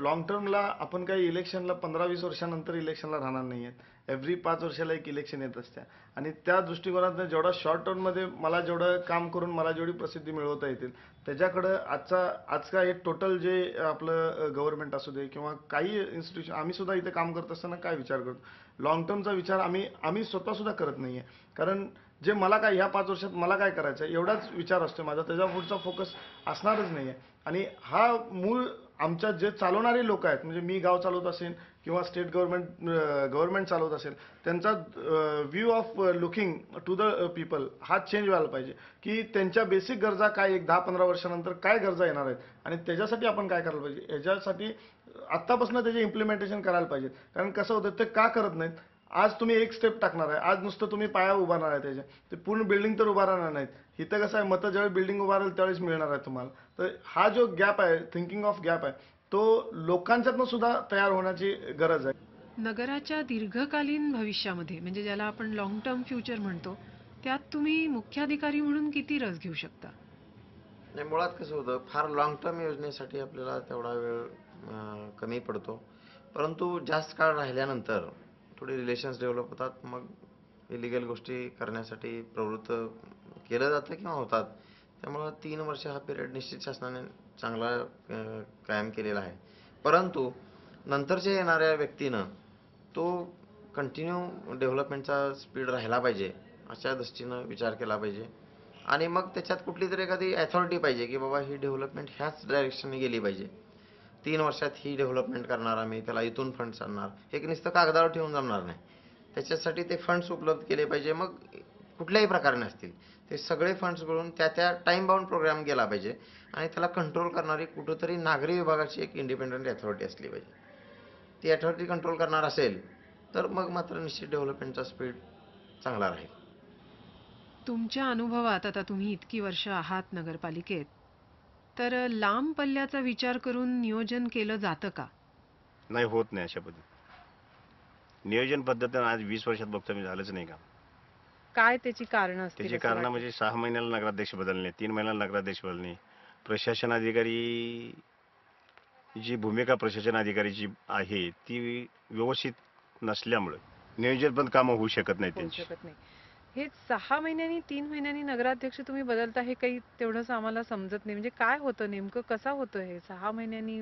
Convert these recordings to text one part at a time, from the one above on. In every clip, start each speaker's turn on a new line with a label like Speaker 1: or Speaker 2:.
Speaker 1: Long टर्मला आपण काही इलेक्शनला 15-20 वर्षानंतर इलेक्शनला राहणार नाही आहेत. एव्हरी 5 वर्षाला एक इलेक्शन येत असते आणि त्या दृष्टिकोनातनं जेवढा शॉर्ट टर्ममध्ये मला जेवढं काम करून मला जेवढी प्रसिद्धी मिळवता येतील त्याच्याकडं आज का एक टोटल जे आपलं गव्हर्नमेंट असू दे किंवा काही इन्स्टिट्यूशन आम्ही सुद्धा इथे काम करत असताना काय विचार करतो लॉंग टर्मचा विचार आम्ही स्वतः सुद्धा करत नाहीये. कारण जे मला काय ह्या 5 वर्षात मला काय करायचं आहे एवढाच विचार असतो माझा. त्याच्या पुढचा फोकस असणारच नाहीये. आणि हा मूळ आमच्या जे चालवणारे लोक आहेत म्हणजे मी गाव चालवत असेल किंवा स्टेट गव्हर्नमेंट चालवत असेल त्यांचा view of looking to the people हा चेंज व्हायला पाहिजे की त्यांच्या बेसिक गरजा काय एक 10-15 वर्षानंतर काय गरजा येणार आहेत आणि त्याच्यासाठी आपण काय करायला पाहिजे याच्यासाठी आत्तापासून त्याचे इम्प्लिमेंटेशन करायला पाहिजे. कारण कसं होतं ते का करत नाहीत. आज तुम्ही एक स्टेप टाकणार आहे आज नुसतं तुम्ही पाया उभारणार आहे त्याच्या ते पूर्ण बिल्डिंग तर उभारणार नाहीत. इथं कसं आहे मतं ज्यावेळी बिल्डिंग उभारेल त्यावेळेस मिळणार आहे तुम्हाला. तर हा जो गॅप आहे थिंकिंग ऑफ गॅप आहे तो लोकांच्यातनं सुद्धा तयार होण्याची गरज आहे.
Speaker 2: नगराच्या दीर्घकालीन भविष्यामध्ये म्हणजे ज्याला आपण लॉंग टर्म फ्युचर म्हणतो त्यात तुम्ही मुख्याधिकारी म्हणून किती रस घेऊ शकता?
Speaker 3: नाही, मुळात कसं होतं फार लाँग टर्म योजनेसाठी आपल्याला तेवढा वेळ कमी पडतो. परंतु जास्त काळ राहिल्यानंतर थोडे रिलेशन्स डेव्हलप होतात. मग इलिगल गोष्टी करण्यासाठी प्रवृत्त केलं जातं किंवा होतात. त्यामुळं 3 वर्ष हा पिरियड निश्चित शासनाने चांगला कायम केलेला आहे. परंतु नंतरच्या येणाऱ्या व्यक्तीनं तो कंटिन्यू डेव्हलपमेंटचा स्पीड राहिला पाहिजे अशा दृष्टीनं विचार केला पाहिजे. आणि मग त्याच्यात कुठली तरी एखादी अथॉरिटी पाहिजे की बाबा ही डेव्हलपमेंट ह्याच डायरेक्शनने गेली पाहिजे. 3 वर्षात ही डेव्हलपमेंट करणार आम्ही त्याला इथून फंड्स आणणार हे नुसतं कागदावर ठेवून जमणार नाही. त्याच्यासाठी ते फंड्स उपलब्ध केले पाहिजे. मग कुठल्याही प्रकारे असतील ते सगळे फंड्स मिळून त्या त्या टाईम बाउंड प्रोग्राम गेला पाहिजे आणि त्याला कंट्रोल करणारी कुठंतरी नागरी विभागाची एक इंडिपेंडंट अथॉरिटी असली पाहिजे. ती अथॉरिटी कंट्रोल करणार असेल तर मग मात्र निश्चित डेव्हलपमेंटचा स्पीड चांगला राहील.
Speaker 2: तुमच्या अनुभवात आता तुम्ही इतकी वर्ष आहात नगरपालिकेत तर लांब पल्ल्याचा विचार करून नियोजन केलं जातं का?
Speaker 4: नाही, होत नाही अशा पद्धती नियोजन पद्धतीनं आज 20 वर्षात बघतो मी झालंच नाही का.
Speaker 2: काय त्याची कारण असतील
Speaker 4: त्याची
Speaker 2: असं
Speaker 4: कारण
Speaker 2: वाटतं?
Speaker 4: म्हणजे 6 महिन्याला नगराध्यक्ष बदलणे 3 महिन्याला नगराध्यक्ष बदलणे प्रशासन अधिकारी जी भूमिका प्रशासन अधिकारीची आहे ती व्यवस्थित नसल्यामुळे नियोजन पण कामं होऊ शकत नाही
Speaker 2: होऊ
Speaker 4: त्यांची.
Speaker 2: शकत नाही. हे 6 महिन्यांनी 3 महिन्यांनी नगराध्यक्ष तुम्ही बदलता हे काही तेवढंच आम्हाला समजत नाही. म्हणजे काय होतं नेमकं कसं होतं हे 6 महिन्यांनी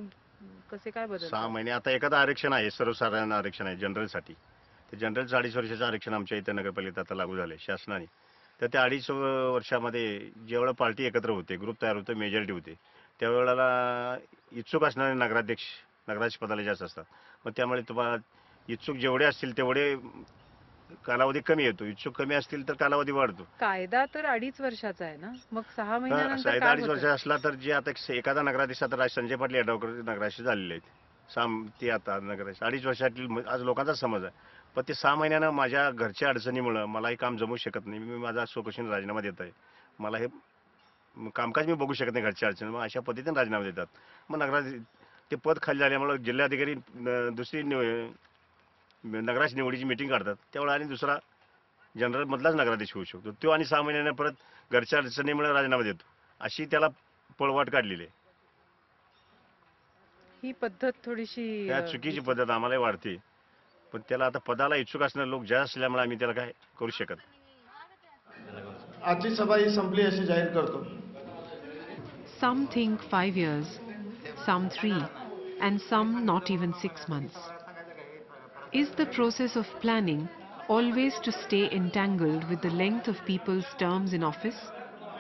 Speaker 2: कसे काय
Speaker 4: 6
Speaker 2: बदलतात?
Speaker 4: महिने आता एखादं आरक्षण आहे सर्वसाधारण आरक्षण आहे जनरलसाठी. ते जनरलचं 2.5 वर्षाचं आरक्षण आमच्या इथं नगरपालिकेत आता लागू झालंय शासनाने. तर त्या 2.5 वर्षामध्ये जेवढं पार्टी एकत्र होते ग्रुप तयार होते मेजॉरिटी होते त्यावेळेला इच्छुक असणारे नगराध्यक्ष पदाला जास्त असतात. मग त्यामुळे तुम्हाला इच्छुक जेवढे असतील तेवढे कालावधी कमी येतो. इच्छुक कमी असतील तर कालावधी वाढतो.
Speaker 2: कायदा तर 2.5 वर्षाचा आहे ना मग 6
Speaker 4: तर
Speaker 2: महिन्यानंतर
Speaker 4: सायदा
Speaker 2: काय
Speaker 4: 2.5 वर्ष
Speaker 2: होतं?
Speaker 4: असला तर जे आता एखादा नगराध्यक्ष आता संजय पाटील यादवकर नगराध्यक्ष झालेले आहेत. ते आता नगराध्यक्ष 2.5 वर्षातील आज लोकांचा समज आहे. पण ते 6 महिन्यानं माझ्या घरच्या अडचणीमुळं मला हे काम जमू शकत नाही. मी माझा स्वखुशीने राजीनामा देत आहे. मला हे कामकाज मी बघू शकत नाही घरच्या अडचणी. मग अशा पद्धतीने राजीनामा देतात. मग ते पद खाली झाल्यामुळं जिल्हाधिकारी दुसरी नगराध्यक्ष निवडीची मीटिंग काढतात त्यावेळेला आणि दुसरा जनरल मधलाच नगराध्यक्ष होऊ शकतो. तो आणि 6 महिन्याने परत घरच्या अडचणीमुळे राजीनामा देतो. अशी त्याला पळवाट काढलेली आहे.
Speaker 2: ही पद्धत थोडीशी
Speaker 4: त्या चुकीची पद्धत आम्हालाही वाढते. पण त्याला आता पदाला इच्छुक असणारे लोक जास्त असल्यामुळे आम्ही त्याला काय करू शकत.
Speaker 1: आजची सभा ही संपली अशी जाहीर करतो.
Speaker 2: Some think 5 years, some 3, and some not even 6 months. Is the process of planning always to stay entangled with the length of people's terms in office?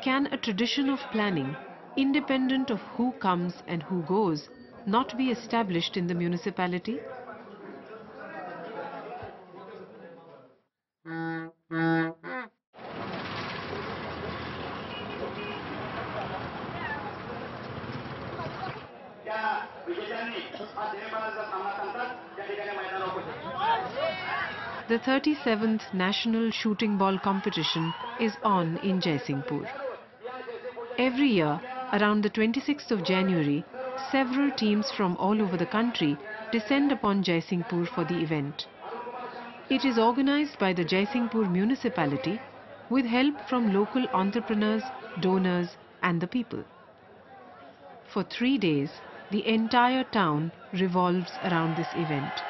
Speaker 2: Can a tradition of planning, independent of who comes and who goes, not be established in the municipality? The 37th National Shooting Ball Competition is on in Jaisinghpur. Every year, around the 26th of January, several teams from all over the country descend upon Jaisinghpur for the event. It is organized by the Jaisinghpur municipality with help from local entrepreneurs, donors and the people. For 3 days, The entire town revolves around this event.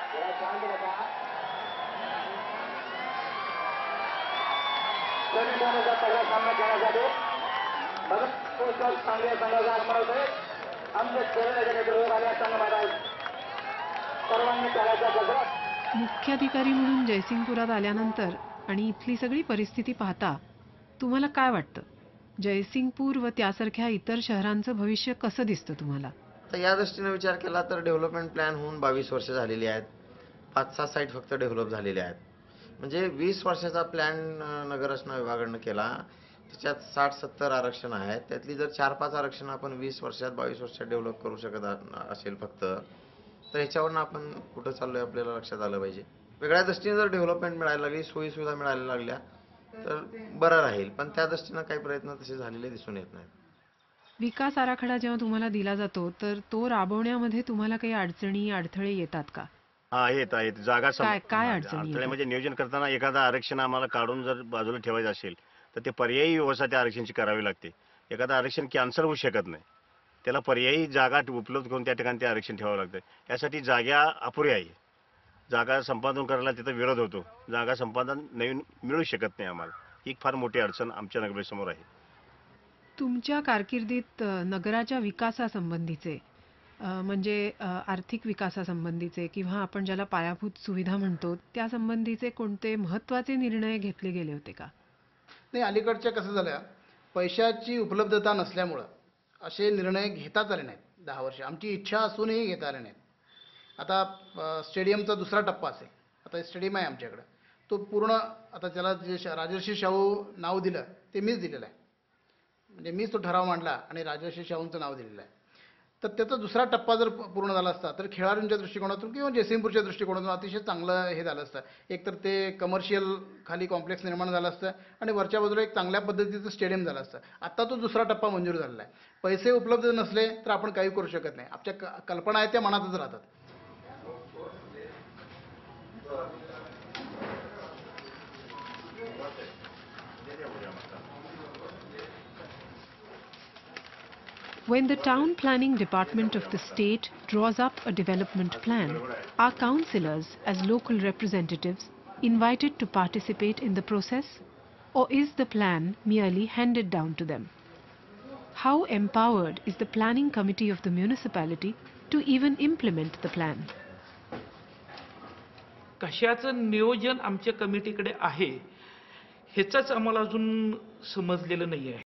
Speaker 2: मुख्याधिकारी म्हणून जयसिंगपुरात आल्यानंतर आणि इथली सगळी परिस्थिती पाहता तुम्हाला काय वाटतं? जयसिंगपूर व त्यासारख्या इतर शहरांचं भविष्य कसं दिसतं तुम्हाला?
Speaker 3: तर या दृष्टीने विचार केला तर डेव्हलपमेंट प्लॅन होऊन 22 वर्ष झालेली आहेत. 5-6 साईट फक्त डेव्हलप झालेल्या आहेत. म्हणजे 20 वर्षाचा प्लॅन नगररचना विभागानं केला. त्याच्यात 60-70 आरक्षण आहेत. त्यातली जर 4-5 आरक्षण आपण 20 वर्षात 22 वर्षात डेव्हलप करू शकत असेल फक्त, तर ह्याच्यावरनं आपण कुठं चाललोय आपल्याला लक्षात आलं पाहिजे. वेगळ्या दृष्टीने जर डेव्हलपमेंट मिळायला लागली, सोयीसुविधा मिळायला लागल्या तर बरं राहील. पण त्या दृष्टीनं काही प्रयत्न तसे झालेले दिसून येत नाहीत.
Speaker 2: विकास आराखडा जेव्हा तुम्हाला दिला जातो तर तो राबवण्यामध्ये तुम्हाला काही अडचणी अडथळे येतात का?
Speaker 4: हा आहेत जागा
Speaker 2: काय अडचणी
Speaker 4: अडथळे
Speaker 2: येतात?
Speaker 4: म्हणजे नियोजन करताना एखादं आरक्षण आम्हाला काढून जर बाजूला ठेवायचं असेल तर ते पर्यायी व्यवस्था त्या आरक्षणाची करावी लागते. एखादं आरक्षण कॅन्सल होऊ शकत नाही. त्याला पर्यायी जागा उपलब्ध करून त्या ठिकाणी ते आरक्षण ठेवावं लागतं. यासाठी जागा अपुरी आहे. जागा संपादन करायला तिथं विरोध होतो. जागा संपादन नवीन मिळू शकत नाही आम्हाला. ही एक फार मोठी अडचण आमच्या नगरासमोर आहे.
Speaker 2: तुमच्या कारकिर्दीत नगराच्या विकासासंबंधीचे म्हणजे आर्थिक विकासासंबंधीचे किंवा आपण ज्याला पायाभूत सुविधा म्हणतो त्या संबंधीचे कोणते महत्त्वाचे निर्णय घेतले गेले होते का?
Speaker 5: नाही, अलीकडच्या कसं झालं, पैशाची उपलब्धता नसल्यामुळं असे निर्णय घेताच आले नाहीत. 10 वर्ष आमची इच्छा असूनही घेता आले नाहीत. आता स्टेडियमचा दुसरा टप्पा असेल. आता स्टेडियम आहे आमच्याकडं, तो पूर्ण आता त्याला जे राजर्षी शाहू नाव दिलं ते मीच दिलेलं आहे. म्हणजे मीच तो ठराव मांडला आणि राजर्षी शाहूंचं नाव दिलेलं आहे. तर त्याचा दुसरा टप्पा जर पूर्ण झाला असता तर खेळाडूंच्या दृष्टिकोनातून किंवा जयसिंगपूरच्या दृष्टिकोनातून अतिशय चांगलं हे झालं असतं. एकतर ते कमर्शियल खाली कॉम्प्लेक्स निर्माण झालं असतं आणि वरच्या बाजूला एक चांगल्या पद्धतीचं स्टेडियम झालं असतं. आता तो दुसरा टप्पा मंजूर झालेला आहे. पैसे उपलब्ध नसले तर आपण काही करू शकत नाही. आमच्या कल्पना आहेत त्या मनातच राहतात.
Speaker 2: When the town planning department of the state draws up a development plan, are councillors as local representatives invited to participate in the process, or is the plan merely handed down to them? How empowered is the planning committee of the municipality to even implement the plan?
Speaker 6: कशाचं नियोजन आमच्या कमिटीकडे आहे ह्याचंच आम्हाला अजून समजलेलं नाही आहे.